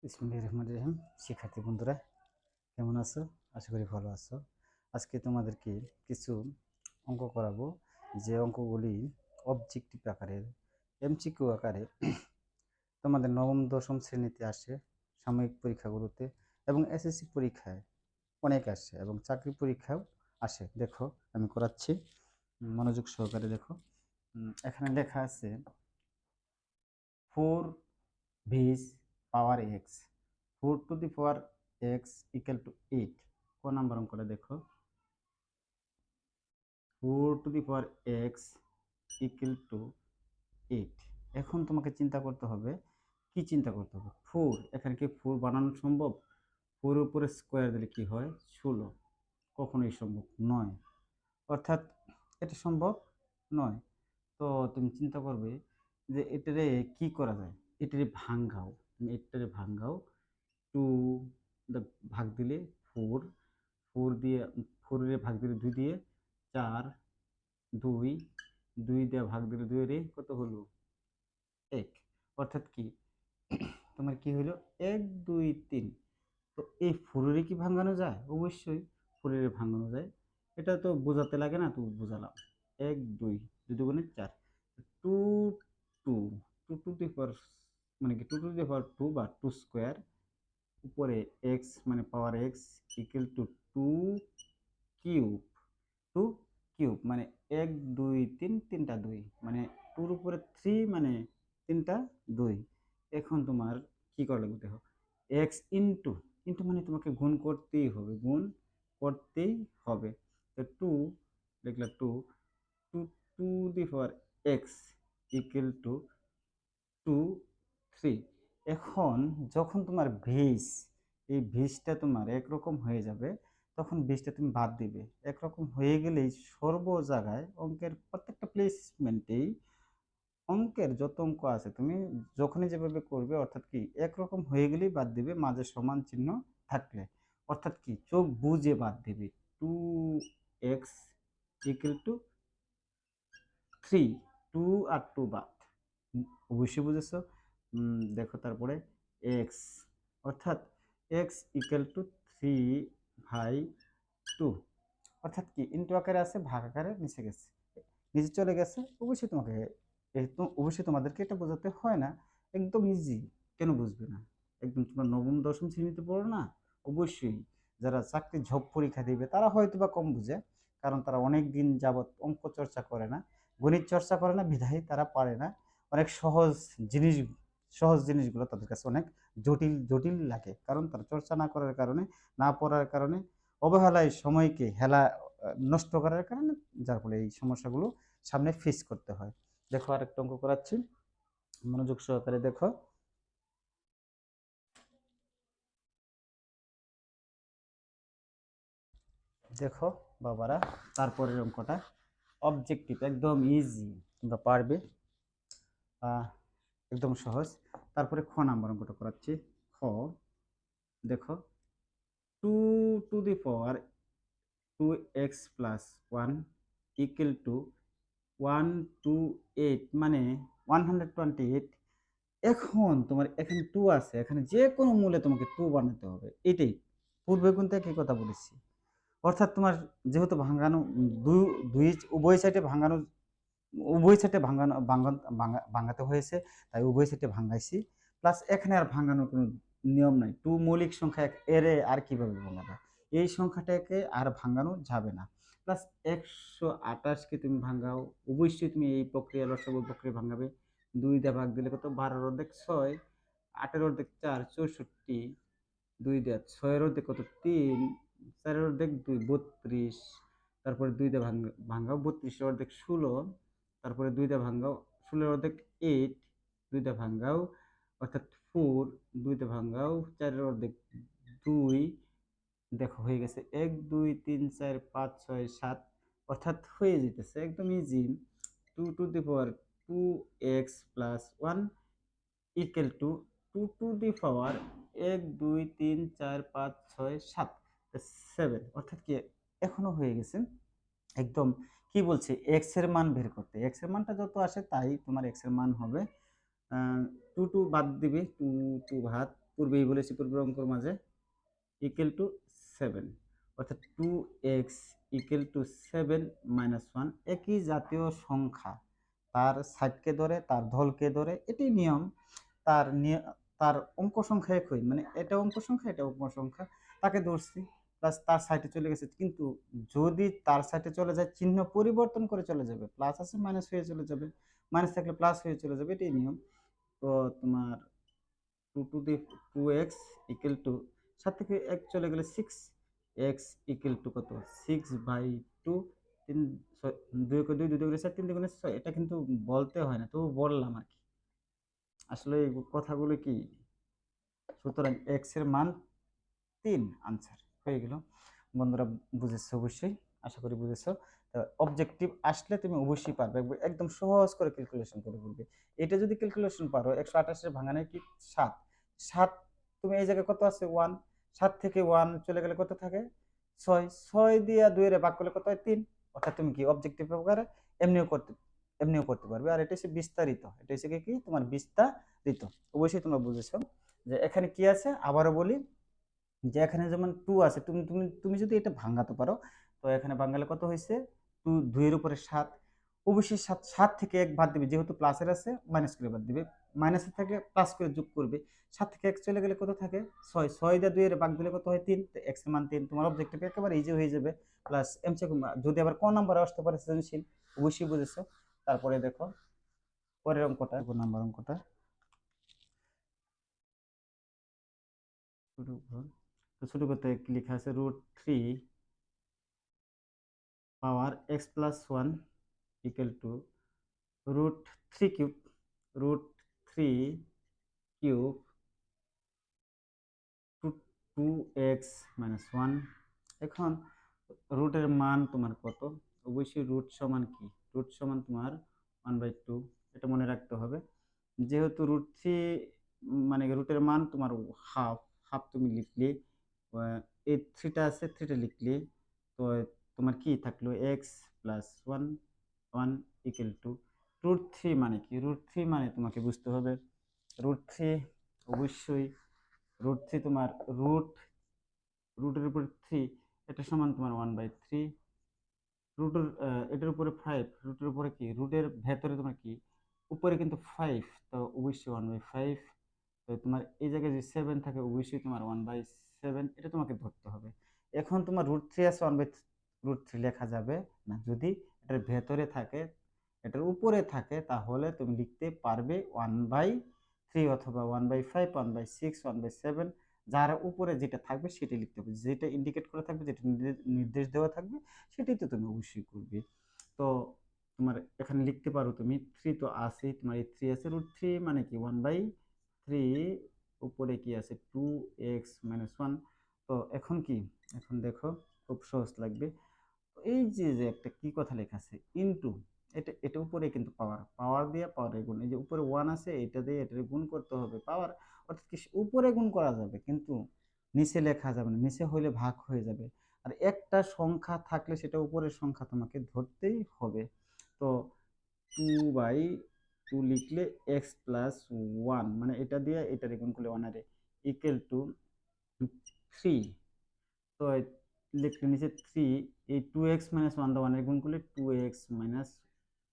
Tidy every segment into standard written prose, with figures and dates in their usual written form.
বিসমিল্লাহির রহমানির রহিম। শিক্ষার্থী বন্ধুরা কেমন আছো? আশা করি ভালো আছো। আজকে তোমাদেরকে কিছু অঙ্ক করাবো, যে অঙ্কগুলি অবজেক্টিভ আকারের, এমসিকিউ আকারে তোমাদের নবম দশম শ্রেণীতে আসে, সাময়িক পরীক্ষাগুলোতে এবং এসএসসি পরীক্ষায় অনেক আসে এবং চাকরি পরীক্ষাও আসে। দেখো আমি করাচ্ছি, মনোযোগ সহকারে দেখো। এখানে লেখা আছে 4 power x, 4 x equal to 8। ক নাম্বার অঙ্কটা দেখো, 4 x ইকুয়াল টু 8। এখন তোমাকে চিন্তা করতে হবে, কি চিন্তা করতে হবে? 4, এখানে কি 4 বানানো সম্ভব? 4 এর উপরে স্কোয়ার দিলে কি হয়? 16। কখনোই সম্ভব নয়, অর্থাৎ এটা সম্ভব নয়। তো তুমি চিন্তা করবে যে এটারে কি করা যায়, এটারে ভাঙ্গাও, তুমি এটারে ভাঙ্গাও। 2 ভাগ দিলে 4, 4 দিয়ে 4 এর ভাগ দিলে 2 দিয়ে 4, 2 2 দিয়ে ভাগ দিলে 2 এর কত হলো? 1। অর্থাৎ কি তোমার কি হলো? 1 2 3। তো এই 4 এর কি ভাঙানো যায়? অবশ্যই 4 এর ভাঙানো যায়। এটা তো বোঝাতে লাগে না, তো বোঝালাম। 1 2 2 দুগুণে 4, 2 2 2 টু দি পাওয়ার, মানে কি 2 টু দি পাওয়ার 2 বা 2 স্কয়ার, উপরে x মানে পাওয়ার x equal to 2 cube. 2 cube মানে 1 2 3, তিনটা 2 মানে 2 এর উপরে 3 মানে তিনটা 2। এখন তোমার কি করা লাগবে দেখো, x ইনটু, ইনটু মানে তোমাকে গুণ করতেই হবে, গুণ করতেই হবে। তো 2 লিখলা, 2 2 to the power x equal to 2 3। এখন যখন তোমার ভিস, এই ভিসটা তোমার একরকম হয়ে যাবে, তখন ভিসটা তুমি বাদ দিবে। একরকম হয়ে গেলেই সর্ব জায়গায় অঙ্কের প্রত্যেকটা প্লেসমেন্টেই, অঙ্কের যত অঙ্ক আছে তুমি যখনই যেভাবে করবে, অর্থাৎ কি একরকম হয়ে গেলেই বাদ দিবে, মাঝে সমান চিহ্ন থাকলে। অর্থাৎ কি চোখ বুঝে বাদ দিবে। 2x ইকুয়াল টু 3, 2 আর 2 বাদ। অবশ্যই বুঝেছো। দেখো তারপরে x, অর্থাৎ x ইকুয়াল টু 3/2। অর্থাৎ কি ইনটু আকারে আছে, ভাগ আকারে নিচে গেছে, নিচে চলে গেছে। অবশ্যই তোমাকে অবশ্যই তোমাদেরকে এটা বোঝাতে হয় না, একদম ইজি। কেন বুঝবে না? একদম তোমরা নবম দশম শ্রেণীতে পড়ো না, অবশ্যই। যারা চাকরি ঝোপ পরীক্ষা দিবে তারা হয়তো বা কম বুঝে, কারণ তারা অনেক দিন যাবৎ অঙ্ক চর্চা করে না, গণিত চর্চা করে না, বিধায় তারা পারে না। অনেক জিনিস সহজ জিনিসগুলো তাদের কাছে অনেক জটিল জটিল লাগে, কারণ তারা চর্চা না করার কারণে, না পড়ার কারণে, অবহেলায় সময়কে হেলা নষ্ট করার কারণে, যার ফলে এই সমস্যাগুলো সামনে ফেস করতে হয়। দেখো আরেকটা অঙ্ক করাচ্ছি, মনোযোগ সহকারে দেখো। দেখো বাবারা, তারপরের অঙ্কটা অবজেক্টিভ, একদম ইজি, তোমরা পারবে, একদম সহজ। তারপরে খ নাম্বার অঙ্কটা করাচ্ছি। খ দেখো, 2 to the power 2x plus 1 equal two 128 মানে 128। এখন তোমার এখানে 2 আছে, এখানে যে কোনো মূলে তোমাকে 2 বানাতে হবে, এটাই পূর্বে কিন্তু একই কথা বলেছি। অর্থাৎ তোমার যেহেতু ভাঙানো, দুই দুই উভয় সাইডে ভাঙানো, উভয় সাইডে ভাঙানো ভাঙাতে হয়েছে, তাই উভয় সাইডে ভাঙাইছি। প্লাস এখানে আর ভাঙানোর কোনো নিয়ম নাই, 2 মৌলিক সংখ্যা, এরে আর কিভাবে ভাঙাবে? এই সংখ্যাটাকে আর ভাঙানো যাবে না। প্লাস 128কে তুমি ভাঙাও, অবশ্যই তুমি এই প্রক্রিয়া, লসাগু প্রক্রিয়া ভাঙাবে। 2 দিয়ে ভাগ দিলে কত? 12 এর অর্ধেক 6, 8 এর অর্ধেক 4 64, 2 দিয়ে 6 এর অর্ধেক কত? 3, 4 এর অর্ধেক 2 32। তারপরে 2 দিয়ে ভাঙাও, 32 এর অর্ধেক 16। তারপরে 2 দিয়ে ভাঙাও, 16 এর অর্ধেক 8। 2 দিয়ে ভাঙাও অর্থাৎ 4। 2 দিয়ে ভাঙাও, 4 এর অর্ধেক 2। দেখো হয়ে গেছে 1 2 3 4 5 6 7, অর্থাৎ হয়ে যেতেছে একদম easy. 2 to the power 2x plus 1 equal two 2 to the পাওয়ার 1 2 3 4 5 6 7, 7। অর্থাৎ কি এখনো হয়ে গেছে একদম। কি বলছে? এক্স এর মান বের করতে, এক্স এর মানটা যত আসে তাই তোমার এক্স এর মান হবে। 2 2 বাদ দিবে, 2 2 ভাত পূর্বেই বলেছি পূর্বের অঙ্কর মাঝে ইকুয়াল টু 7, অর্থাৎ 2x ইকুয়াল টু 7 মাইনাস 1। একই জাতীয় সংখ্যা তার সাইডকে ধরে তার ধলকে ধরে, এটি নিয়ম। তার তার অঙ্ক সংখ্যা একই, মানে এটা অঙ্ক সংখ্যা এটা অঙ্ক সংখ্যা, তাকে ধরছি প্লাস তার সাইডে চলে গেছে। কিন্তু যদি তার সাইডে চলে যায় চিহ্ন পরিবর্তন করে চলে যাবে, প্লাস আছে মাইনাস হয়ে চলে যাবে, মাইনাস থাকলে প্লাস হয়ে চলে যাবে, এটাই নিয়ম। তো তোমার 2 to the 2x equal to 7 থেকে 1 চলে গেলে 6x ইকুয়াল টু কত 6/2। 3 2 কে 2 2 দুগুণে 4 3 দুগুণে 6। এটা কিন্তু বলতে হয় না, তো বললাম আর কি, আসলে এই কথাগুলো কি। সুতরাং x এর মান 3, আনসার হয়ে গেল। বন্ধুরা বুঝেছো অবশ্যই, আশা করি বুঝেছো। অবজেক্টিভ আসলে তুমি অবশ্যই পারবে, একদম সহজ করে ক্যালকুলেশন করে বলবে। এটা যদি ক্যালকুলেশন পারো, 128 এর ভাঙানে কি 7, 7 তুমি এই জায়গায় কত আছে 1, 7 থেকে 1 চলে গেলে কত থাকে 6, 6 দিয়ে 2 এর ভাগ করলে কত হয় 3। অর্থাৎ তুমি কি অবজেক্টিভ প্রকারে এমনিও করতে পারবে। আর এটা হচ্ছে বিস্তারিত, এটা হচ্ছে কি তোমার বিস্তারিত। অবশ্যই তোমরা বুঝেছো যে এখানে কি আছে। আবারও বলি যে এখানে যেমন 2 আছে, তুমি তুমি তুমি যদি এটা ভাঙাতে পারো, তো এখানে ভাঙালে কত হয়েছে 2, 2 এর উপরে 7। অবশ্যই 7, 7 থেকে 1 বাদ দিবে, যেহেতু প্লাসের আছে মাইনাস করে বাদ দিবে, মাইনাসের থাকলে প্লাস করে যোগ করবে। 7 থেকে 1 চলে গেলে কত থাকে 6, 6 দিয়ে 2 এর ভাগ দিলে কত হয় 3। তো x এর মান 3, তোমার অবজেক্টিভ একেবারে ইজি হয়ে যাবে। প্লাস এমসিকিউ যদি আবার কোন নাম্বার আসতে পারে সৃজনশীল, অবশ্যই বুঝেছো। তারপরে দেখো পরের অঙ্কটা, নাম্বার অঙ্কটা শুরু কর। তো শুরু করতে কি লেখা আছে, √3 power x plus 1 equal to √3 cube, √3 cube to 2x minus 1। এখন রুটের মান তোমার কত, অবশ্যই রুট সমান কি, রুট সমান তোমার 1/2, এটা মনে রাখতে হবে। যেহেতু √3 মানে রুটের মান তোমার হাফ, হাফ তুমি লিখলে, এই 3টা আছে 3টা লিখলে, তো তোমার কি থাকলো x প্লাস 1 1 ইকুয়াল টু √3 মানে কি, √3 মানে তোমাকে বুঝতে হবে √3 অবশ্যই √3 তোমার রুটের উপর 3, এটা সমান তোমার 1/3। রুটের এটার উপরে 5, রুটের উপরে কি, রুটের ভেতরে তোমার কি উপরে কিন্তু 5, তো অবশ্যই 1/5। তো তোমার এই জায়গায় যে 7 থাকে অবশ্যই তোমার 1/7, এটা তোমাকে ধরতে হবে। এখন তোমার √3 আছে, √3 লেখা যাবে না। যদি এটার ভেতরে থাকে, এটার উপরে থাকে, তাহলে তুমি লিখতে পারবে 1/3 অথবা 1/5, 1/6, 1/7। যার উপরে যেটা থাকবে সেটা লিখতে হবে, যেটা ইন্ডিকেট করা থাকবে, যেটা নির্দেশ দেওয়া থাকবে সেটাই তো তুমি অবশ্যই করবে। তো তোমার এখানে লিখতে পারো তুমি 3 তো আছে, তোমার এই 3 আছে, √3 মানে কি 1/3, উপরে কি আছে 2x মাইনাস 1। তো এখন কি, এখন দেখো খুব সহজ লাগবে। এই যে যে একটা কি কথা লেখা আছে ইনটু, এটা এটা উপরে কিন্তু পাওয়ার, পাওয়ার দিয়ে পাওয়ারে গুণ, এই যে উপরে 1 আছে এটা দিয়ে এটা গুণ করতে হবে পাওয়ার, অর্থাৎ কি উপরে গুণ করা যাবে কিন্তু নিচে লেখা যাবে না, নিচে হইলে ভাগ হয়ে যাবে। আর একটা সংখ্যা থাকলে সেটা উপরের সংখ্যা তোমাকে ধরতেই হবে। তো 2/2 লিখলে x প্লাস 1, মানে এটা দিয়ে এটা গুণ করলে 1 আর ইকুয়াল টু 3। তো লিখলে নিচে 3, এই 2x মাইনাস 1 দা 1 এর গুণ করলে 2x মাইনাস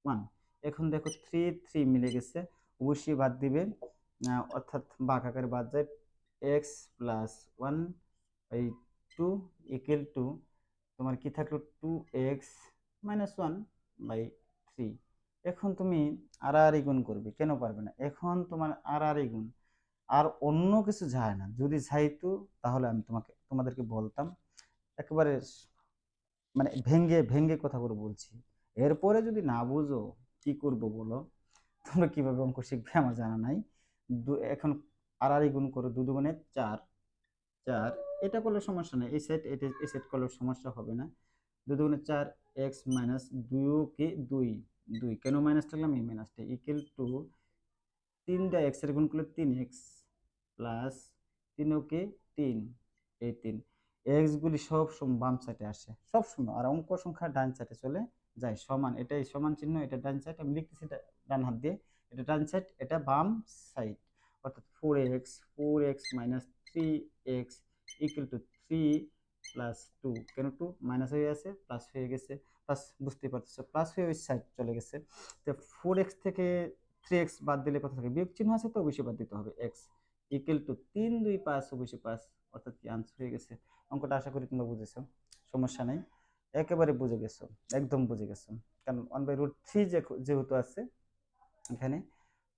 1। এখন দেখো 3 3 মিলে গেছে, অবশ্যই বাদ দিবে, অর্থাৎ ভাগ আকারে বাদ যায়। x প্লাস 1/2 ইকুয়াল টু তোমার কি থাকলো 2x মাইনাস 1/3। এখন তুমি আর গুণ করবে, কেন পারবে না, এখন তোমার আর গুণ, আর অন্য কিছু যায় না। যদি যাইতো তাহলে আমি তোমাদেরকে বলতাম, একেবারে মানে ভেঙ্গে ভেঙ্গে কথাগুলো বলছি। এরপরে যদি না বুঝো কি করব বলো, তোমরা কিভাবে অঙ্ক শিখবে আমার জানা নাই। এখন আর গুণ করো, 2 দুগুণে 4, 4 এটা করলে সমস্যা নেই, এই সেট এটা এই সেট করলে সমস্যা হবে না। 2 দুগুণে 4, x মাইনাস 2 কে 2, 2 কেন মাইনাস লিখলাম, এই মাইনাসটা ইকুয়াল টু 3টা x এর গুণ করলে 3x প্লাস 3 ওকে 3, এই 3 x গুলি সব সময় বাম সাইডে আসে সব সময়, আর অঙ্ক সংখ্যা ডান সাইডে চলে যায় সমান, এটাই সমান চিহ্ন, এটা ডান সাইড, আমি লিখতেছি এটা ডান হাত দিয়ে, এটা ডান সাইড এটা বাম সাইড, অর্থাৎ 4x minus 3x equal to 3 plus 2। কেন 2 মাইনাস হয়ে আছে প্লাস হয়ে গেছে, প্লাস বুঝতে পারতেছো প্লাস হয়ে ওই সাইড চলে গেছে। তো 4x থেকে 3x বাদ দিলে কত থাকে, বিয়োগ চিহ্ন আছে তো অবশ্যই বাদ দিতে হবে। x ইকুয়াল টু 3 2 5 অবশ্যই 5, অর্থাৎ কি আনসার হয়ে গেছে। অঙ্কটা আশা করি তোমরা বুঝেছো, সমস্যা নাই, একেবারে বুঝে গেছো, একদম বুঝে গেছো। কারণ 1/√3 যেহেতু আছে এখানে,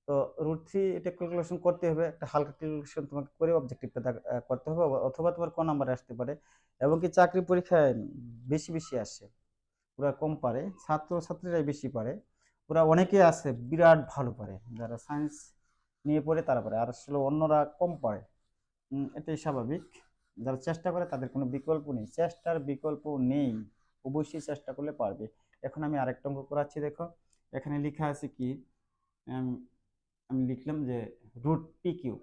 তো √3 এটা ক্যালকুলেশন করতে হবে, একটা হালকা ক্যালকুলেশন তোমাকে করে অবজেক্টিভটা করতে হবে, অথবা তোমার কোন নাম্বারে আসতে পারে। এবং কি চাকরি পরীক্ষায় বেশি বেশি আসে, ওরা কম পারে, ছাত্রছাত্রীরাই বেশি পারে, ওরা অনেকেই আছে বিরাট ভালো পারে, যারা সায়েন্স নিয়ে পড়ে তারা পারে, আর আসলে অন্যরা কম পারে। এটাই স্বাভাবিক। যারা চেষ্টা করে তাদের কোনো বিকল্প নেই, চেষ্টার বিকল্প নেই, অবশ্যই চেষ্টা করলে পারবে। এখন আমি আরেকটা অঙ্ক করাচ্ছি, দেখো এখানে লেখা আছে কি, আমি লিখলাম যে √p কিউব,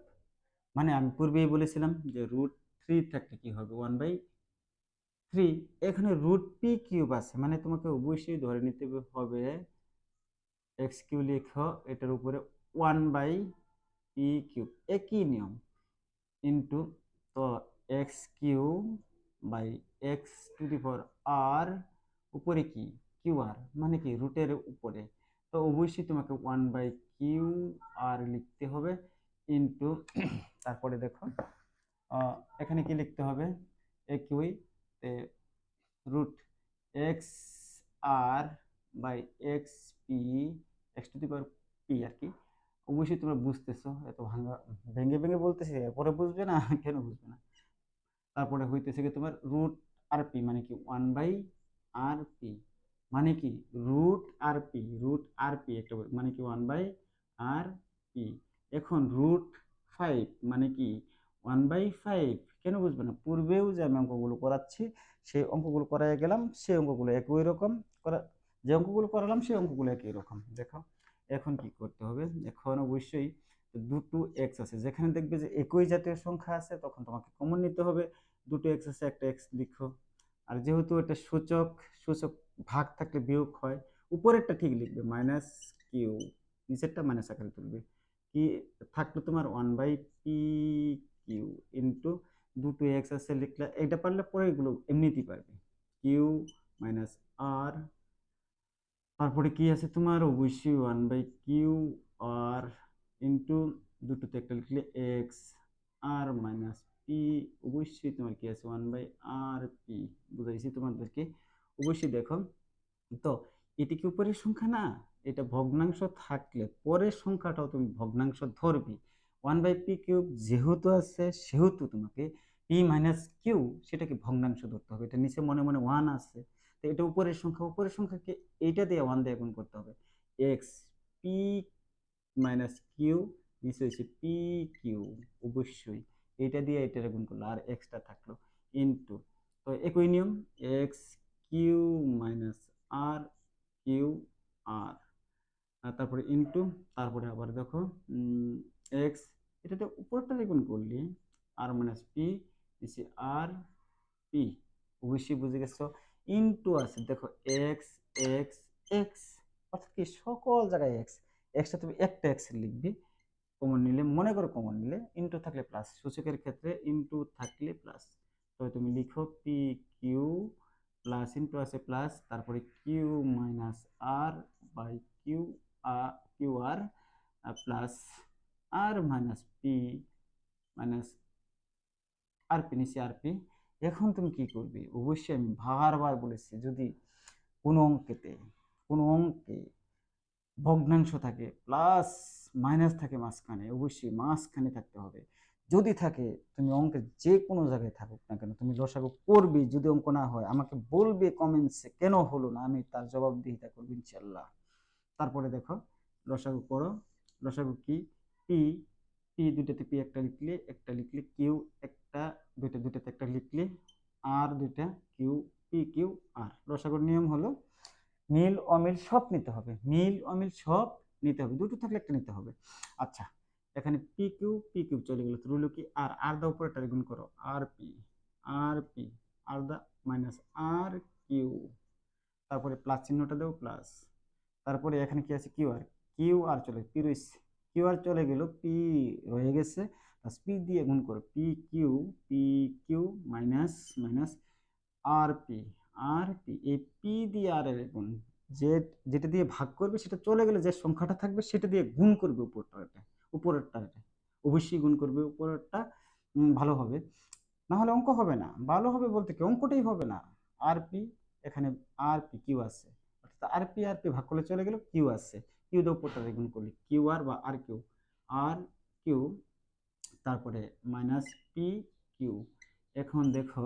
মানে আমি পূর্বেই বলেছিলাম যে √3 থাকলে কি হবে 1/3। এখানে √p কিউব আছে, মানে তোমাকে অবশ্যই ধরে নিতে হবে x কিউ লেখো, এটার উপরে 1/p কিউব, একই নিয়ম, ইন্টু, তো x³/x⁴ উপরে কি QR, মানে কি রুটের উপরে, তো অবশ্যই তোমাকে 1/QR লিখতে হবে, ইন্টু তারপরে দেখো এখানে কি লিখতে হবে, একই √XR/XP x⁴p আর কি। অবশ্যই তোমরা বুঝতেছো, এত ভাঙা ভেঙে ভেঙে বলতেছি, পরে বুঝবে না কেন বুঝবে না। তারপরে হইতেছে কি তোমার √RP, মানে কি 1/RP, মানে কি √RP একটা মানে কি 1/RP। এখন √5 মানে কি 1/5, কেন বুঝবে না, পূর্বেও যে আমি অঙ্কগুলো করাচ্ছি সেই অঙ্কগুলো করাই গেলাম, সেই অঙ্কগুলো একই রকম করা, যে অঙ্কগুলো করালাম সেই অঙ্কগুলো একই রকম। দেখো এখন কি করতে হবে, এখন অবশ্যই দুটো এক্স আছে, যেখানে দেখবে যে একই জাতীয় সংখ্যা আছে তখন তোমাকে কমন নিতে হবে, দুটো এক্স আছে একটা এক্স লিখো। আর যেহেতু এটা সূচক, সূচক ভাগ থাকলে বিয়োগ হয়, উপরেরটা ঠিক লিখবে -কিউ, নিচেরটা মাইনাস আকারে তুলবে, কি থাকলো তোমার 1/p কিউ ইন্টু দুটো এক্স আছে লিখলে, এটা পারলে পরে এগুলো এমনিতেই পারবে, কিউ মাইনাস আর, তারপরে কি আছে তোমার অবশ্যই 1/QR ইন্টু দুটোতে একটা লিখলে এক্স আর মাইনাস পি, অবশ্যই তোমার কি আছে 1/RP, বুঝাইছি তোমাদেরকে। অবশ্যই দেখো, তো এটি কি উপরের সংখ্যা না, এটা ভগ্নাংশ থাকলে পরের সংখ্যাটাও তুমি ভগ্নাংশ ধরবি। 1/p কিউব যেহেতু আছে সেহেতু তোমাকে p-কিউ সেটাকে ভগ্নাংশ ধরতে হবে, এটা নিচে মনে মনে 1 আছে, তো এটা উপরের সংখ্যা, উপরের সংখ্যাকে এইটা দিয়ে 1 দিয়ে গুণ করতে হবে, x p-কিউ, নিচে হয়েছে p কিউ, অবশ্যই এটা দিয়ে এটা গুণ করলো আর এক্সট্রা থাকলো, ইন্টু, তো একই নিয়ম x³ - r QR, তারপরে ইন্টু, তারপরে আবার দেখো এক্স, এটাতে উপরটা গুণ করলি আর মাইনাস পি, নিচে আর পি, অবশ্যই বুঝে গেছো, ইন্টু আছে দেখো এক্স এক্স এক্স, অর্থাৎ কি সকল জায়গায় এক্স, এক্সটা তুমি একটা এক্স লিখবি, কমন নিলে মনে করো, কমন নিলে ইন্টু থাকলে প্লাস, সূচকের ক্ষেত্রে ইন্টু থাকলে প্লাস, তো তুমি লিখো p কিউ প্লাস ইন্টু আছে প্লাস, তারপরে Q minus R by Q R plus R minus P minus RP, নিচে আরপি। এখন তুমি কি করবে, অবশ্যই আমি বারবার বলেছি, যদি কোনো অঙ্কে ভগ্নাংশ থাকে প্লাস মাইনাস থাকে মাঝখানে, অবশ্যই মাঝখানে থাকতে হবে, যদি থাকে তুমি অঙ্কের যে কোনো জায়গায় থাকুক না কেন তুমি লসাগু করবি, যদি অঙ্ক না হয় আমাকে বলবে কমেন্টসে কেন হলো না, আমি তার জবাবদিহিতা করবো ইনশাল্লাহ। তারপরে দেখো লসাগু করো, লসাগু কি, পি, দুইটাতে পি একটা লিখলে কিউ একটা, দুইটাতে একটা লিখলে আর দুইটা কিউ, p-কিউ-r, লসাগুর নিয়ম হলো মিল অমিল সব নিতে হবে, মিল অমিল সব নিতে হবে, দুটো থাকলে একটা নিতে হবে। আচ্ছা এখানে p কিউ চলে গেল, রইল কি আর দা উপরে একটা গুণ করো আর পি আর দা মাইনাস আর কিউ, তারপরে প্লাস চিহ্নটা দেও প্লাস, তারপরে এখানে কি আছে কিউ আর চলে পি রয়েছে, কিউ আর চলে গেল, পি রয়ে গেছে, প্লাস পি দিয়ে গুণ করো, পি কিউ মাইনাস মাইনাস আর পি, এই পি দিয়ে আর এর গুণ, যে যেটা দিয়ে ভাগ করবে সেটা চলে গেলে যে সংখ্যাটা থাকবে সেটা দিয়ে গুণ করবে উপরেরটা অবশ্যই গুণ করবে উপরেরটা, ভালো হবে, না হলে অঙ্ক হবে না। ভালো হবে বলতে কি, অঙ্কটাই হবে না। আর পি, এখানে আর পি কিউ আছে, অর্থাৎ আর পি ভাগ করলে চলে গেল, কিউ আছে, কিউ দিয়ে উপরটা গুণ করলে কিউ আর বা আর কিউ, তারপরে মাইনাস পি কিউ। এখন দেখো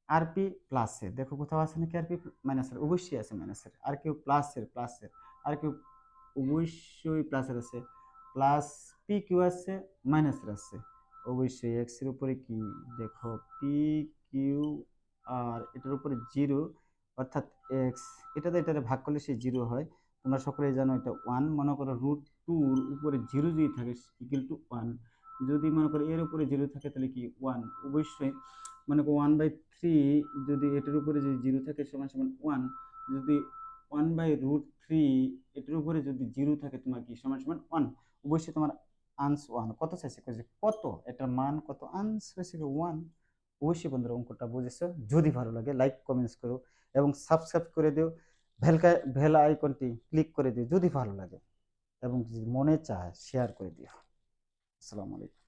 আর পি প্লাসের, দেখো কোথাও আছে নাকি আর পি মাইনাসের? অবশ্যই আছে মাইনাসের। আর কিউ প্লাসের আর কিউ অবশ্যই প্লাসের আছে, প্লাস পি কিউ আছে মাইনাসের আছে, অবশ্যই এক্স এর উপরে কি দেখো পি কিউ আর এটার উপরে জিরো, অর্থাৎ এক্স, এটাতে ভাগ করলে সে জিরো হয়। তোমরা সকলেই জানো এটা ওয়ান, মনে করো √2 উপরে জিরো যদি থাকে ইকুয়াল টু ওয়ান, যদি মনে করো এর উপরে জিরো থাকে তাহলে কি ওয়ান, অবশ্যই মনে করো 1/3 যদি এটার উপরে যদি জিরো থাকে সমান সমান ওয়ান, যদি 1/√3 এটার উপরে যদি জিরো থাকে তোমার কি সমান সমান ওয়ান, অবশ্যই তোমার আনস ওয়ান। কত চাইছে কত, এটার মান কত, আনস হয়েছে ওয়ান। অবশ্যই বন্ধুরা অঙ্কটা বুঝেছো, যদি ভালো লাগে লাইক কমেন্টস করো এবং সাবস্ক্রাইব করে দিও, বেল আইকনটি ক্লিক করে দিও যদি ভালো লাগে, এবং যদি মনে চায় শেয়ার করে দিও। আসসালামু আলাইকুম।